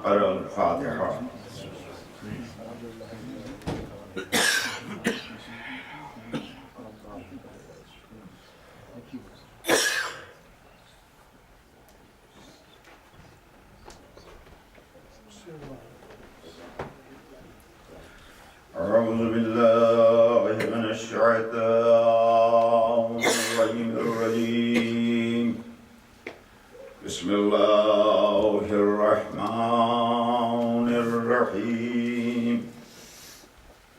اقرأ الفاتحہ۔ أعوذ بالله من الشيطان الرجيم بسم الله الرحمن الرحيم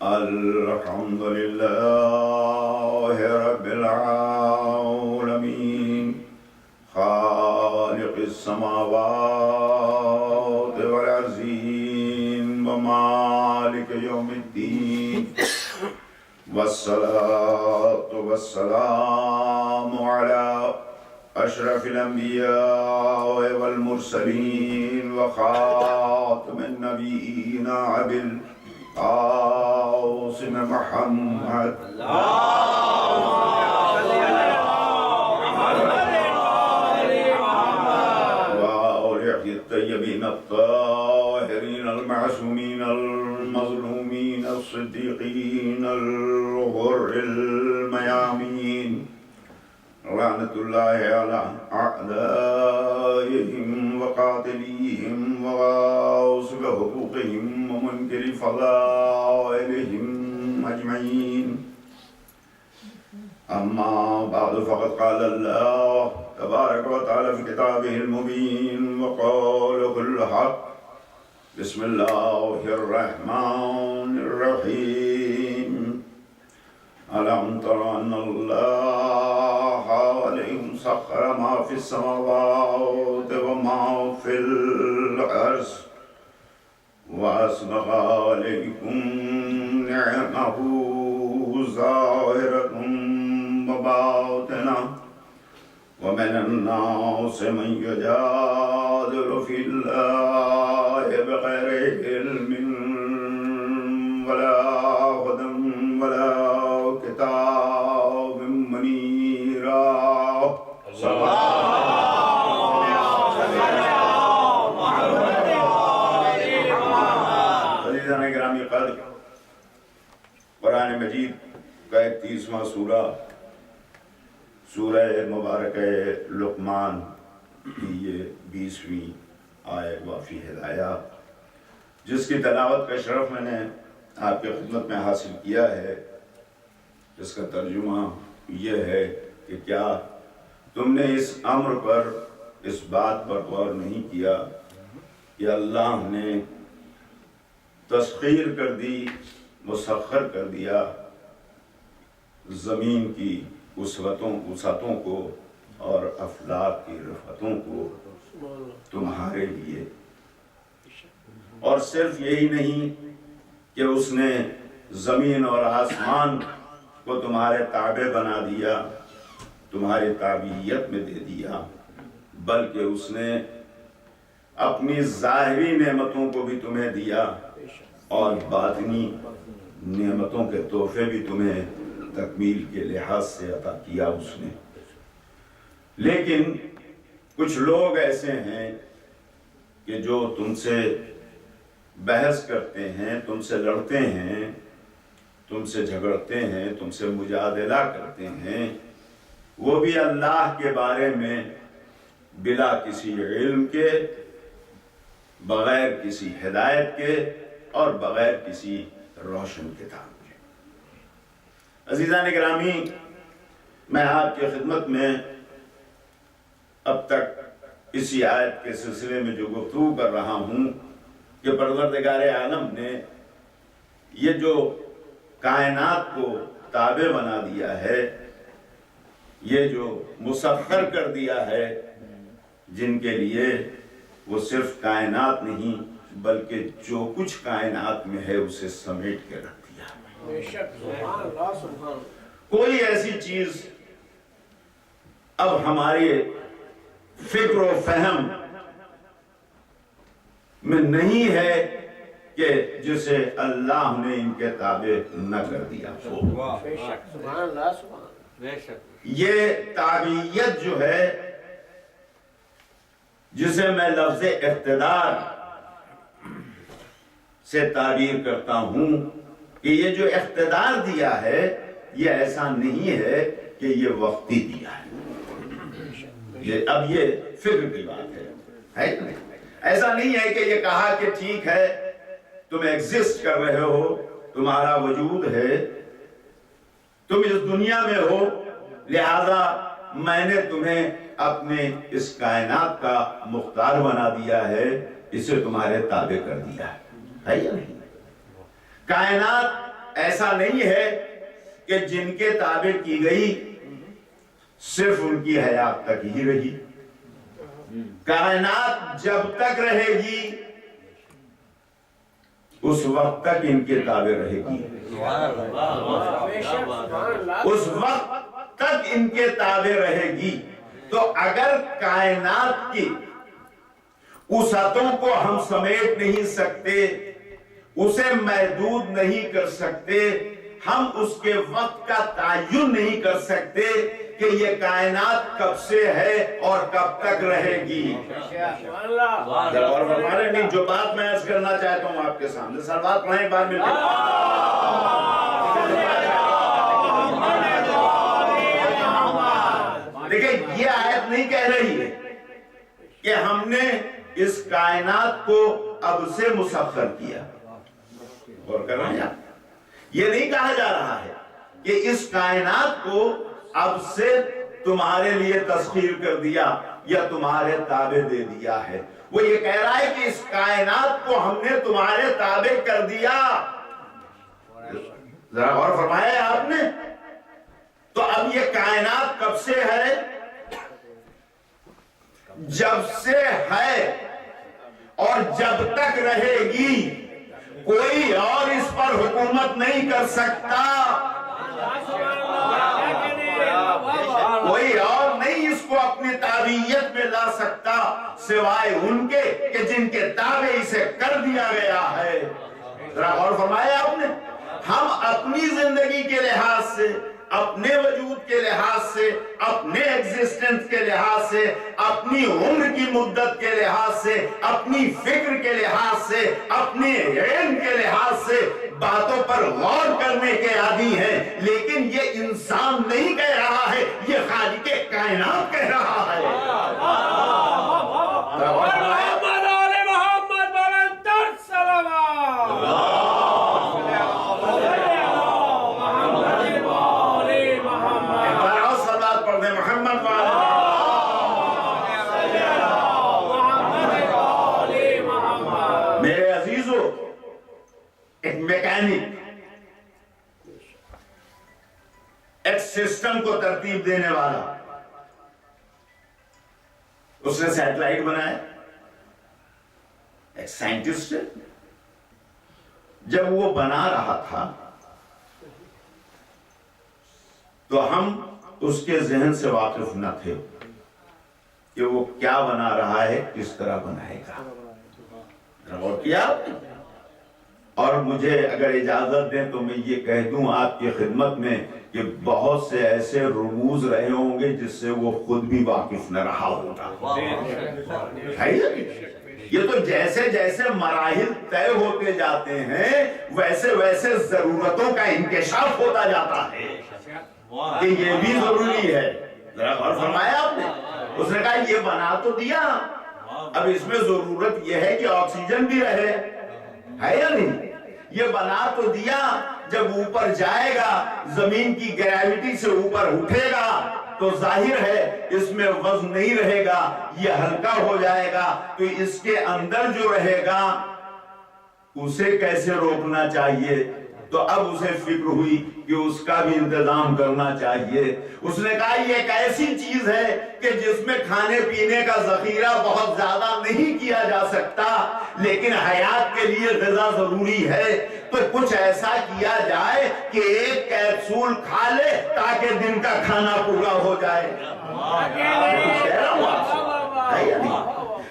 الحمد لله رب العالمين خالق السماوات والأرضين ومالك يوم الدين والصلاة والسلام على أشرف الأنبياء والمرسلين وخاتم النبيين أبي القاسم محمد وآله الطيبين الطاهرين المعصومين المظلومين الصديقين الغر الميامين لعنة الله على أعدائهم وقاتليهم وغاصب حقوقهم ومنكر فضائلهم أجمعين أما بعد فقد قال الله تبارك وتعالى في كتابه المبين وقال كل حق بسم الله الرحمن الرحيم ألم تر أن الله عليهم سخر ما في السماوات وما في الأرض وأسبغ عليكم نعمه ظاهرة وباطنة ومن الناس من يجادل في الله بغير علم ولا هدى ولا كتاب منيرا عزیزان گرامی قدر، قرآن مجید کا 31واں سورہ سورہ مبارکہ لقمان کی یہ 20ویں آیت وافی ہدایہ، جس کی تلاوت کا شرف میں نے آپ کی خدمت میں حاصل کیا ہے، جس کا ترجمہ یہ ہے کہ کیا تم نے اس امر پر، اس بات پر غور نہیں کیا کہ اللہ نے تسخیر کر دی، مسخر کر دیا زمین کی وسعتوں کو اور افلاک کی رفتوں کو تمہارے لیے، اور صرف یہی نہیں کہ اس نے زمین اور آسمان کو تمہارے تابع بنا دیا، تمہاری تابعیت میں دے دیا، بلکہ اس نے اپنی ظاہری نعمتوں کو بھی تمہیں دیا اور باطنی نعمتوں کے تحفے بھی تمہیں تکمیل کے لحاظ سے عطا کیا اس نے۔ لیکن کچھ لوگ ایسے ہیں کہ جو تم سے بحث کرتے ہیں، تم سے لڑتے ہیں، تم سے جھگڑتے ہیں، تم سے مجادلہ کرتے ہیں، وہ بھی اللہ کے بارے میں بلا کسی علم کے، بغیر کسی ہدایت کے اور بغیر کسی روشن کتاب کے۔ عزیزان گرامی، میں آپ کی خدمت میں اب تک اسی آیت کے سلسلے میں جو گفتگو کر رہا ہوں کہ پروردگار عالم نے یہ جو کائنات کو تابع بنا دیا ہے، یہ جو مسخر کر دیا ہے، جن کے لیے وہ صرف کائنات نہیں بلکہ جو کچھ کائنات میں ہے اسے سمیٹ کے رکھ دیا۔ کوئی ایسی چیز اب ہماری فکر و فہم میں نہیں ہے کہ جسے اللہ نے ان کے تابع نہ کر دیا۔ یہ تابعیت جو ہے، جسے میں لفظ اقتدار سے تعبیر کرتا ہوں کہ یہ جو اقتدار دیا ہے یہ ایسا نہیں ہے کہ یہ وقتی دیا ہے. اب یہ فکر کی بات ہے. ایسا نہیں ہے کہ یہ کہا کہ ٹھیک ہے تم ایگزسٹ کر رہے ہو, تمہارا وجود ہے, تم اس دنیا میں ہو, لہذا میں نے تمہیں اپنے اس کائنات کا مختار بنا دیا ہے, اسے تمہارے تابع کر دیا ہے یا نہیں؟ کائنات ایسا نہیں ہے کہ جن کے تابع کی گئی صرف ان کی حیات تک ہی رہی. کائنات جب تک رہے گی اس وقت تک ان کے تابع رہے گی, اس وقت تک ان کے تابع رہے گی. تو اگر کائنات کی وسعتوں کو ہم سمیٹ نہیں سکتے, اسے محدود نہیں کر سکتے, ہم اس کے وقت کا تعین نہیں کر سکتے کہ یہ کائنات کب سے ہے اور کب تک رہے گی. اور ہمارے نہیں, جو بات میں عرض کرنا چاہتا ہوں آپ کے سامنے, سلوات پڑھیں ایک بار مل کر. دیکھیں یہ آیت نہیں کہہ رہی ہے کہ ہم نے اس کائنات کو اب سے مسخر کیا, اور کر رہے ہیں, یہ نہیں کہا جا رہا ہے کہ اس کائنات کو اب سے تمہارے لیے تسخیر کر دیا یا تمہارے تابع دے دیا ہے. وہ یہ کہہ رہا ہے کہ اس کائنات کو ہم نے تمہارے تابع کر دیا. ذرا غور فرمایا ہے آپ نے. تو اب یہ کائنات کب سے ہے؟ جب سے ہے اور جب تک رہے گی. کوئی اور اس پر حکومت نہیں کر سکتا, کوئی اور نہیں اس کو اپنی تابعیت میں لا سکتا سوائے ان کے کہ جن کے تابع اسے کر دیا گیا ہے. ذرا غور فرمایا آپ نے. ہم اپنی زندگی کے لحاظ سے, اپنے وجود کے لحاظ سے, اپنے ایگزسٹنس کے لحاظ سے, اپنی عمر کی مدت کے لحاظ سے, اپنی فکر کے لحاظ سے, اپنے علم کے لحاظ سے باتوں پر غور کرنے کے عادی ہیں, لیکن یہ انسان نہیں کہہ رہا ہے, یہ خالق کائنات کہہ رہا ہے. ایک سسٹم کو ترتیب دینے والا, اس نے سیٹلائٹ بنایا. ایک سائنٹسٹ جب وہ بنا رہا تھا تو ہم اس کے ذہن سے واقف نہ تھے کہ وہ کیا بنا رہا ہے, کس طرح بنائے گا. غور کیا؟ اور مجھے اگر اجازت دیں تو میں یہ کہہ دوں آپ کی خدمت میں کہ بہت سے ایسے رموز رہے ہوں گے جس سے وہ خود بھی واقف نہ رہا ہوگا. یہ تو جیسے جیسے مراحل طے ہوتے جاتے ہیں ویسے ویسے ضرورتوں کا انکشاف ہوتا جاتا ہے کہ یہ بھی ضروری ہے. ذرا غور فرمایا آپ نے. اس نے کہا یہ بنا تو دیا, اب اس میں ضرورت یہ ہے کہ آکسیجن بھی رہے, ہے یا نہیں؟ یہ بنا تو دیا, جب اوپر جائے گا زمین کی گریوٹی سے اوپر اٹھے گا تو ظاہر ہے اس میں وزن نہیں رہے گا, یہ ہلکا ہو جائے گا. تو اس کے اندر جو رہے گا اسے کیسے روکنا چاہیے؟ تو اب اسے فکر ہوئی کہ اس کا بھی انتظام کرنا چاہیے. اس نے کہا یہ ایک ایسی چیز ہے کہ جس میں کھانے پینے کا ذخیرہ بہت زیادہ نہیں کیا جا سکتا, لیکن حیات کے لیے غذا ضروری ہے. تو کچھ ایسا کیا جائے کہ ایک کیپسول کھا لے تاکہ دن کا کھانا پورا ہو جائے.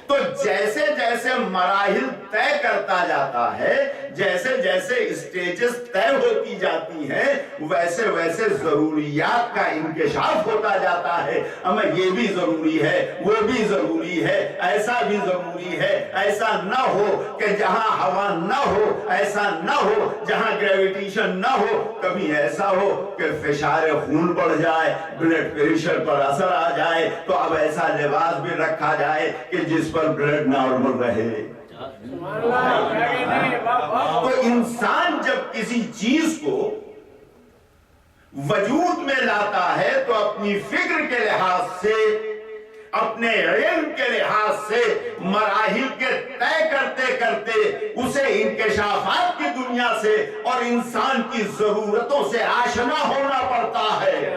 تو جیسے جیسے مراحل طے کرتا جاتا ہے، جیسے جیسے اسٹیجز طے ہوتی جاتی ہیں، ویسے ویسے ضروریات کا انکشاف ہوتا جاتا ہے۔ ہمیں یہ بھی ضروری ہے، وہ بھی ضروری ہے، ایسا بھی ضروری ہے، ایسا نہ ہو کہ جہاں ہوا نہ ہو، ایسا نہ ہو جہاں گریویٹیشن نہ ہو، کبھی ایسا ہو کہ فشار خون بڑھ جائے، بلڈ پریشر پر اثر آ جائے، تو اب ایسا لباس بھی رکھا جائے کہ جس پر بلڈ نارمل رہے۔ تو انسان جب کسی چیز کو وجود میں لاتا ہے تو اپنی فکر کے لحاظ سے، اپنے علم کے لحاظ سے مراحل کے طے کرتے کرتے اسے انکشافات کی دنیا سے اور انسان کی ضرورتوں سے آشنا ہونا پڑتا ہے۔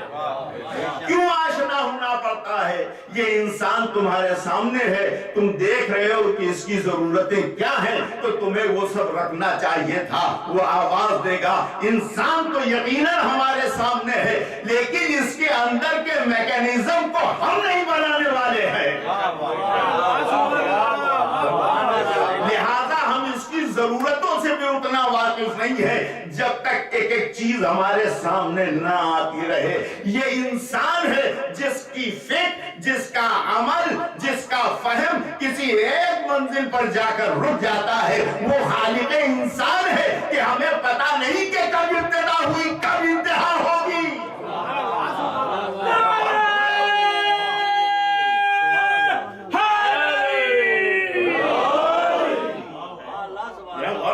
کیوں آشنا ہونا پڑتا ہے؟ یہ انسان تمہارے سامنے ہے، تم دیکھ رہے ہو کہ اس کی ضرورتیں کیا ہیں، تو تمہیں وہ سب رکھنا چاہیے تھا۔ وہ آواز دے گا، انسان تو یقیناً ہمارے سامنے ہے، لیکن اس کے اندر کے میکینزم کو ہم نہیں بنانے والے ہیں، لہذا ہم اس کی ضرورتوں سے بھی اتنا واقف نہیں ہے جب تک ایک ایک چیز ہمارے سامنے نہ آتی رہے۔ یہ انسان ہے جس کی فکر، جس کا عمل، جس کا فہم کسی ایک منزل پر جا کر رک جاتا ہے۔ وہ خالق انسان ہے کہ ہمیں پتا نہیں کہ کب ابتدا ہوئی، کب انتہا ہوگی۔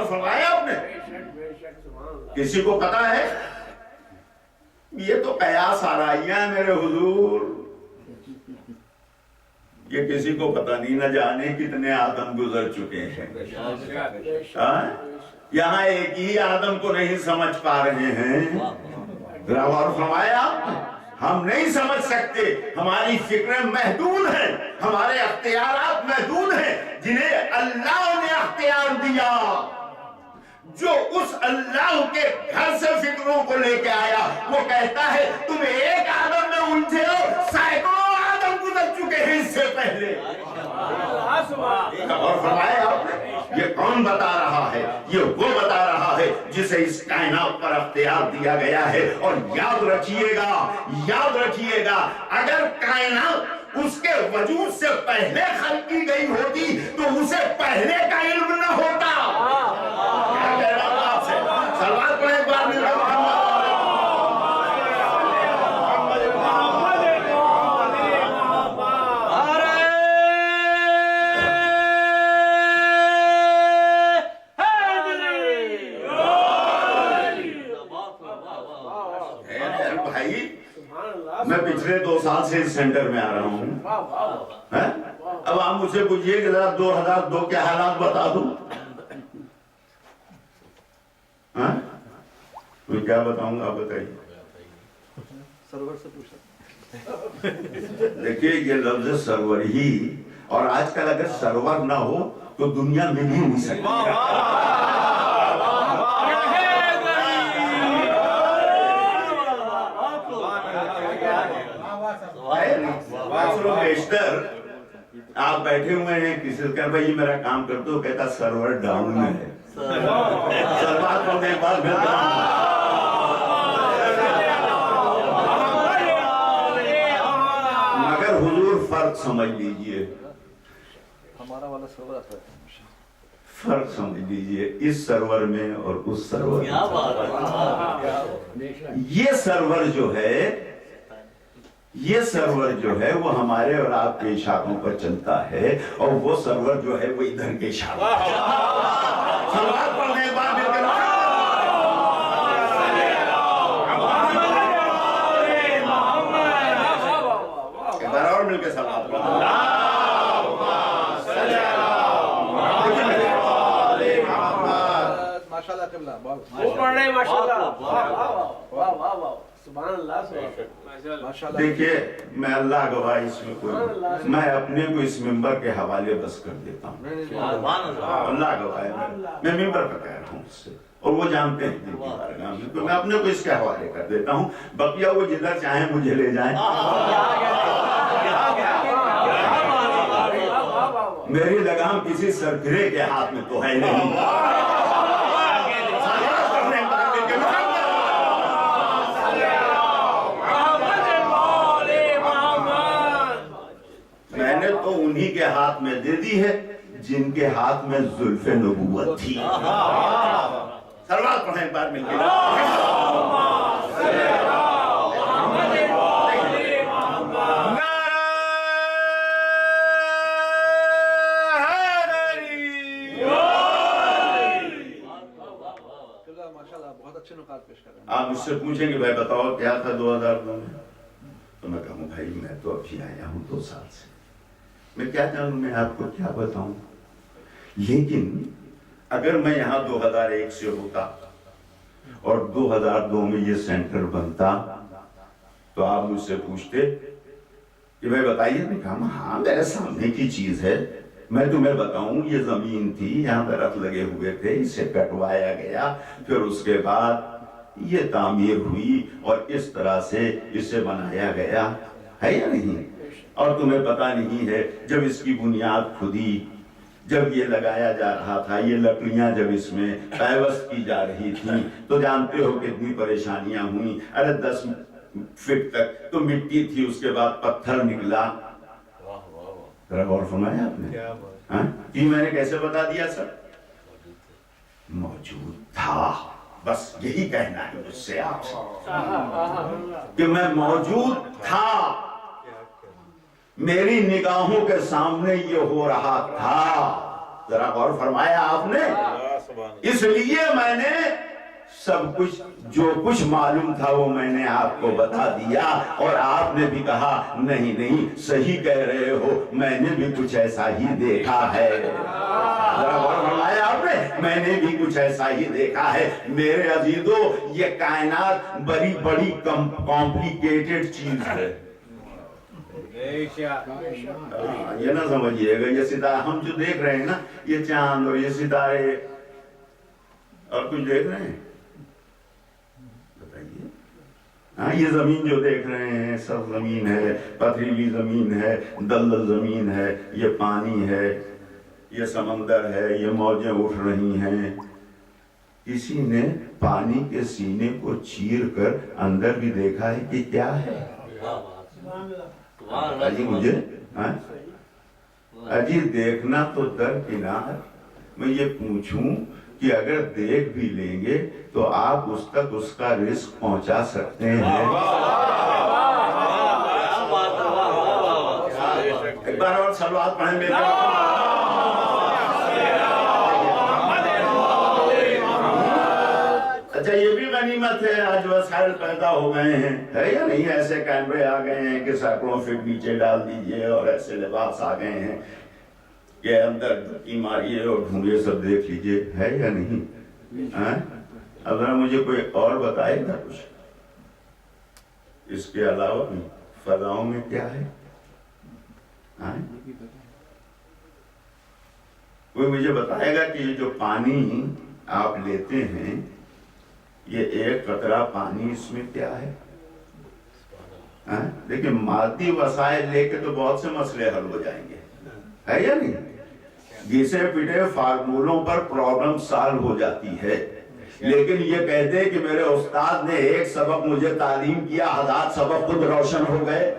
فرمایا آپ نے، کسی کو پتا ہے؟ یہ تو قیاس آرائیاں ہیں میرے حضور، یہ کسی کو پتا نہیں، نہ جانے کتنے آدم گزر چکے ہیں۔ یہاں ایک ہی آدم کو نہیں سمجھ پا رہے ہیں۔ اور فرمایا ہم نہیں سمجھ سکتے، ہماری فکریں محدود ہیں، ہمارے اختیارات محدود ہیں، جنہیں اللہ نے اختیار دیا، جو اس اللہ کے گھر سے فکروں کو لے کے آیا۔ وہ کہتا ہے تم ایک آدم میں الجھے ہو، سینکڑوں آدم گزر چکے ہیں اس سے پہلے۔ اور فرمایا آپ نے، یہ کون بتا رہا ہے؟ یہ وہ بتا رہا ہے جسے اس کائنات پر اختیار دیا گیا ہے۔ اور یاد رکھیے گا، یاد رکھیے گا، اگر کائنات اس کے وجود سے پہلے خلق کی گئی ہوتی تو اسے پہلے کا علم نہ ہوتا۔ کیا کہہ رہا ہوں آپ سے؟ سلوات پڑھیں ایک بار میرے محمد۔ میں پچھلے 2 سال سے اس سینٹر میں آ رہا ہوں، اب آپ مجھ سے پوچھئے کہ ذرا 2002 کے حالات بتا دوں، میں کیا بتاؤں گا؟ آپ بتائیے۔ سرور سے پوچھا، دیکھیے یہ لفظ سرور ہی، اور آج کل اگر سرور نہ ہو تو دنیا میں بھی نہیں سکتی۔ بیشتر آپ بیٹھے ہوئے ہیں، کسی سے کہا بھائی میرا کام کر دو، کہتا سرور ڈاؤن ہے۔ سربات ہونے کے بعد مگر حضور فرق سمجھ لیجئے، ہمارا والا سرور فرق سمجھ لیجئے اس سرور میں اور اس سرور میں۔ یہ سرور جو ہے، یہ سرور جو ہے وہ ہمارے اور آپ کے اشاروں پر چلتا ہے، اور وہ سرور جو ہے وہ ادھر کے اشاروں پر چلتا ہے۔ سلوات پڑھنے کے بعد ایک بار اور مل کے سلوات پڑھیں۔ ماشاءاللہ قبلہ بہت پڑھ رہے ہیں، ماشاءاللہ سبحان اللہ۔ دیکھیے میں اللہ گواہ اس میں کوئی، میں اپنے کو اس ممبر کے حوالے بس کر دیتا ہوں، اللہ گواہ ہے، میں ممبر پر کہہ رہا ہوں اس سے، اور وہ جانتے ہیں جن کی بارگاہ میں، تو میں اپنے کو اس کے حوالے کر دیتا ہوں، بقیہ وہ جدھر چاہیں مجھے لے جائیں۔ میری لگام کسی سرفرے کے ہاتھ میں تو ہے نہیں. میں نے تو انہی کے ہاتھ میں دے دی ہے جن کے ہاتھ میں زلف نبوت تھی. سلوات پڑھیں ایک بار مل کے. آپ مجھ سے پوچھیں کہ بھائی بتاؤ کیا تھا 2002 میں, تو میں کہوں بھائی میں تو ابھی آیا ہوں 2 سال سے, میں کیا جانوں, میں آپ کو کیا بتاؤں. لیکن اگر میں یہاں 2001 سے ہوتا اور 2002 میں یہ سینٹر بنتا تو آپ مجھ سے پوچھتے کہ بھائی بتائیے. میں کہا ہاں میرے سامنے کی چیز ہے, میں تمہیں بتاؤں یہ زمین تھی, یہاں درخت لگے ہوئے تھے, اسے کٹوایا گیا, پھر اس کے بعد یہ تعمیر ہوئی اور اس طرح سے اسے بنایا گیا, ہے یا نہیں؟ اور تمہیں پتا نہیں ہے جب اس کی بنیاد کھدی, جب یہ لگایا جا رہا تھا, یہ لکڑیاں جب اس میں پیوست کی جا رہی تھیں تو جانتے ہو کتنی پریشانیاں ہوئیں. ارے 10 فٹ تک تو مٹی تھی, اس کے بعد پتھر نکلا. ذرا غور فرمایا آپ نے؟ یہ میں نے کیسے بتا دیا سر؟ موجود تھا. بس یہی کہنا ہے مجھ سے آپ سے کہ میں موجود تھا, میری نگاہوں کے سامنے یہ ہو رہا تھا. ذرا غور فرمایا آپ نے؟ اس لیے میں نے سب کچھ جو کچھ معلوم تھا وہ میں نے آپ کو بتا دیا, اور آپ نے بھی کہا نہیں نہیں صحیح کہہ رہے ہو, میں نے بھی کچھ ایسا ہی دیکھا ہے. ذرا غور فرمایا آپ نے, میں نے بھی کچھ ایسا ہی دیکھا ہے. میرے عزیزو یہ کائنات بڑی بڑی کمپلیکیٹڈ چیز ہے. یہ نہ سمجھیے گا یہ ستارے ہم جو دیکھ رہے ہیں نا, یہ چاند اور یہ ستارے اور کچھ دیکھ رہے ہیں, بتائیے. ہاں یہ زمین جو دیکھ رہے ہیں سب زمین ہے, پتھریلی زمین ہے, دلدل زمین ہے, یہ پانی ہے, یہ سمندر ہے, یہ موجیں اٹھ رہی ہیں. کسی نے پانی کے سینے کو چیر کر اندر بھی دیکھا ہے کہ کیا ہے؟ مجھے اجی دیکھنا تو درکنار, میں یہ پوچھوں کہ اگر دیکھ بھی لیں گے تو آپ اس تک اس کا رزق پہنچا سکتے ہیں؟ ایک بار اور صلوات پڑھیں میرے. اچھا یہ بھی غنیمت ہے, آج وسائل پیدا ہو گئے ہیں, ہے یا نہیں؟ ایسے کیمرے آ گئے ہیں کہ سینکڑوں فٹ نیچے ڈال دیجئے, اور ایسے لباس آ گئے ہیں کہ اندر ڈھکی ماریے اور ڈھونڈیے سب دیکھ لیجئے, ہے یا نہیں؟ اب ذرا مجھے کوئی اور بتائے گا کچھ اس کے علاوہ فضاؤں میں کیا ہے؟ کوئی مجھے بتائے گا کہ یہ جو پانی آپ لیتے ہیں, یہ ایک قطرہ پانی اس میں کیا ہے؟ لیکن مادی وسائل لے کے تو بہت سے مسئلے حل ہو جائیں گے, ہے یا نہیں؟ گھسے پٹے فارمولوں پر پرابلم سالو ہو جاتی ہے. لیکن یہ کہتے کہ میرے استاد نے ایک سبق مجھے تعلیم کیا, 1000 سبق خود روشن ہو گئے.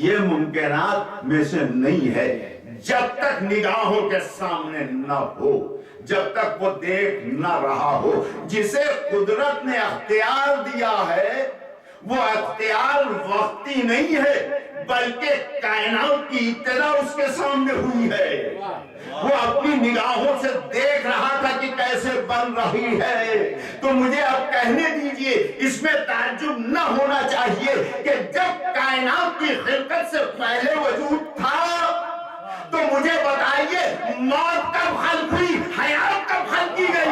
یہ ممکنات میں سے نہیں ہے جب تک نگاہوں کے سامنے نہ ہو, جب تک وہ دیکھ نہ رہا ہو. جسے قدرت نے اختیار دیا ہے وہ اختیار وقتی نہیں ہے, بلکہ کائنات کی ابتدا اس کے سامنے ہوئی ہے. وہ اپنی نگاہوں سے دیکھ رہا تھا کہ کیسے بن رہی ہے. تو مجھے اب کہنے دیجئے, اس میں تعجب نہ ہونا چاہیے کہ جب کائنات کی خلقت سے پہلے وجود تھا تو مجھے بتائیے موت کب خلق ہوئی, حیات کب خلق کی گئی؟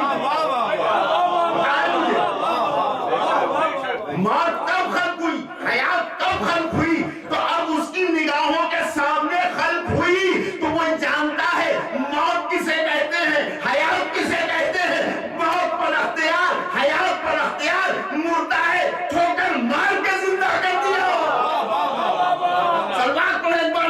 موت کب خلق ہوئی, حیات کب خلق ہوئی؟ تو اب اس کی نگاہوں کے سامنے خلق ہوئی تو وہ جانتا ہے موت کسے کہتے ہیں, حیات کسے کہتے ہیں. موت پر اختیار, حیات پر اختیار, مردہ ہے ٹھوکر مار کے زندہ کر دیا. سلوات پڑھیں ایک بار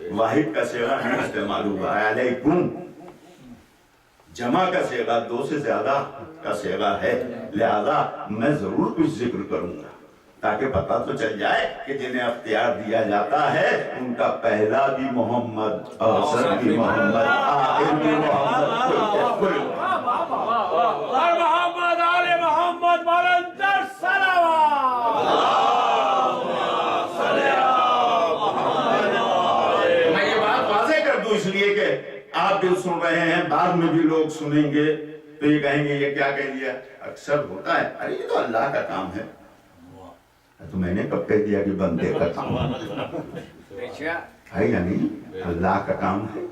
واحد کا صیغہ نہیں استعمال ہوا ہے، علیکم جمع کا صیغہ 2 سے زیادہ کا صیغہ ہے، لہذا میں ضرور کچھ ذکر کروں گا تاکہ پتہ تو چل جائے کہ جنہیں اختیار دیا جاتا ہے ان کا پہلا بھی محمد، اوسط بھی محمد، آخر بھی محمد، اور محمد آل محمد بلندر صلوات۔ میں یہ بات واضح کر دوں اس لیے کہ آپ بھی سن رہے ہیں، بعد میں بھی لوگ سنیں گے تو یہ کہیں گے یہ کیا کہہ دیا۔ اکثر ہوتا ہے ارے یہ تو اللہ کا کام ہے، تو میں نے کب کہہ دیا کہ بندے کا کام ہے یا نہیں؟ اللہ کا کام ہے،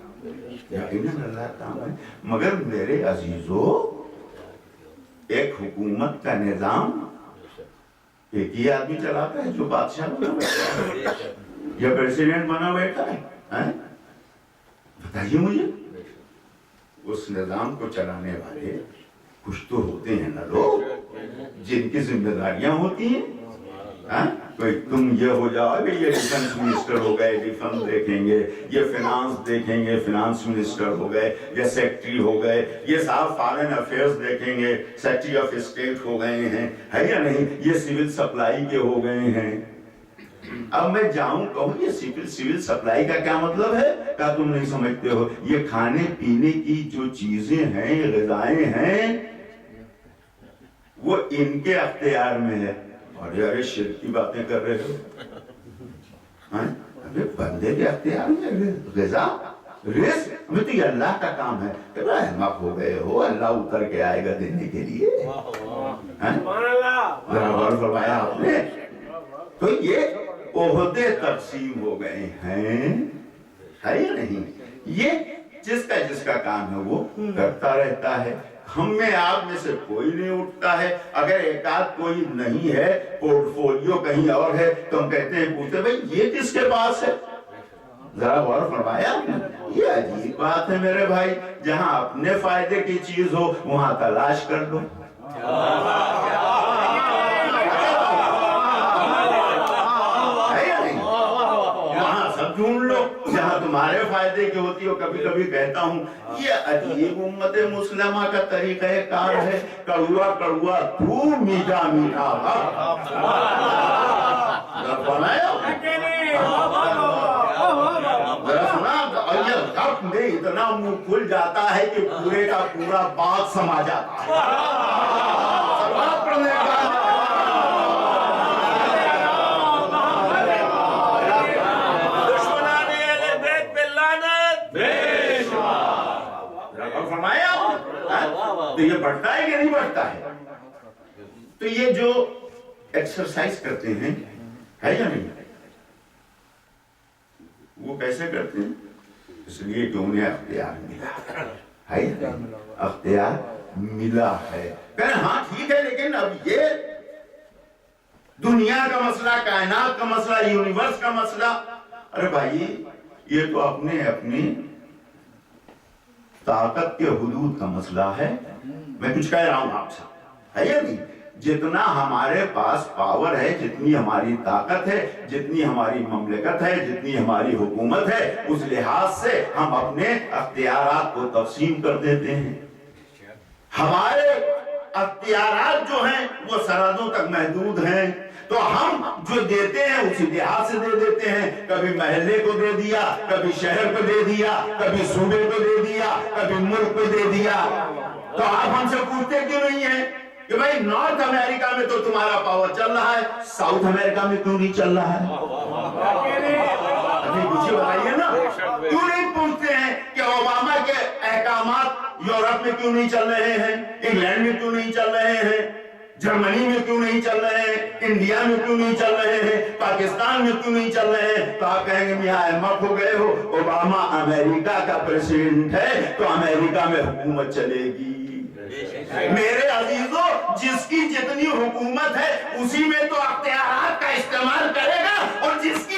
یقیناً اللہ کا کام ہے، مگر میرے عزیزو ایک حکومت کا نظام ایک ہی آدمی چلاتا ہے جو بادشاہ بنا بیٹھا ہے یا پریسیڈنٹ بنا بیٹھا ہے؟ بتائیے مجھے، اس نظام کو چلانے والے کچھ تو ہوتے ہیں نا لوگ جن کی ذمہ داریاں ہوتی ہیں۔ کوئی تم یہ ہو جاؤ کہ یہ ڈیفنس منسٹر ہو گئے، ڈیفنس دیکھیں گے، یہ فنانس دیکھیں گے، فنانس منسٹر ہو گئے، یہ سیکٹری ہو گئے، یہ صاحب فارن افیئرز دیکھیں گے، سیکٹری آف اسٹیٹ ہو گئے ہیں، ہے یا نہیں؟ یہ سول سپلائی کے ہو گئے ہیں۔ اب میں جاؤں کہوں یہ سول سپلائی کا کیا مطلب ہے؟ کیا تم نہیں سمجھتے ہو؟ یہ کھانے پینے کی جو چیزیں ہیں، غذائیں ہیں، وہ ان کے اختیار میں ہے۔ اور یار شرک کی باتیں کر رہے ہو، ابھی بندے کے اختیار میں غذا رزق میں تو یہ اللہ کا کام ہے۔ کہ احمق ہو گئے ہو، اللہ اتر کے آئے گا دینے کے لیے، ذرا غور فرمایا آپ نے؟ تو یہ عہدے تقسیم ہو گئے ہیں، ہے یا نہیں؟ یہ جس کا کام ہے وہ کرتا رہتا ہے۔ ہم میں آپ میں سے کوئی نہیں اٹھتا ہے، اگر ایک آدھ کوئی نہیں ہے، پورٹ فولیو کہیں اور ہے تو ہم کہتے ہیں پوچھتے بھائی یہ کس کے پاس ہے؟ ذرا غور فرمایا؟ یہ عجیب بات ہے میرے بھائی، جہاں اپنے فائدے کی چیز ہو وہاں تلاش کر لو۔ ڈھونڈ لو جہاں تمہارے فائدے کی ہوتی ہو۔ کبھی کبھی کہتا ہوں یہ عجیب امت مسلمہ کا طریقہ کار ہے، کڑوا کڑوا تو میٹھا میٹھا میں اتنا منہ کھل جاتا ہے کہ پورے کا پورا بات سما جاتا تو یہ بڑھتا ہے کہ نہیں بڑھتا ہے؟ تو یہ جو ایکسرسائز کرتے ہیں ہے یا نہیں؟ وہ کیسے کرتے ہیں؟ اس لیے کہ انہیں اختیار ملا ہے، اختیار ملا ہے۔ کہنے ہاں ٹھیک ہے، لیکن اب یہ دنیا کا مسئلہ، کائنات کا مسئلہ، یونیورس کا مسئلہ، ارے بھائی یہ تو اپنی طاقت کے حدود کا مسئلہ ہے۔ میں کچھ کہہ رہا ہوں آپ سے، ہے یا نہیں؟ جتنا ہمارے پاس پاور ہے، جتنی ہماری طاقت ہے، جتنی ہماری مملکت ہے، جتنی ہماری حکومت ہے، اس لحاظ سے ہم اپنے اختیارات کو تقسیم کر دیتے ہیں۔ ہمارے اختیارات جو ہیں وہ سرحدوں تک محدود ہیں، تو ہم جو دیتے ہیں اسی لحاظ سے دے دیتے ہیں۔ کبھی محلے کو دے دیا، کبھی شہر کو دے دیا، کبھی صوبے کو دے دیا، کبھی ملک کو دے دیا۔ تو آپ ہم سے پوچھتے کیوں نہیں ہیں کہ بھائی نارتھ امریکہ میں تو تمہارا پاور چل رہا ہے، ساؤتھ امریکہ میں کیوں نہیں چل رہا ہے؟ مجھے بتائیے نا، کیوں نہیں پوچھتے ہیں کہ اوباما کے احکامات یورپ میں کیوں نہیں چل رہے ہیں، انگلینڈ میں کیوں نہیں چل رہے ہیں، جرمنی میں کیوں نہیں چل رہے ہیں، انڈیا میں کیوں نہیں چل رہے ہیں، پاکستان میں کیوں نہیں چل رہے ہیں؟ تو آپ کہیں گے میاں احمق ہو گئے ہو، اوباما امریکہ کا پریزیڈنٹ ہے تو امریکہ میں حکومت چلے گی۔ میرے عزیزو، جس کی جتنی حکومت ہے اسی میں تو اختیارات کا استعمال کرے گا، اور جس کی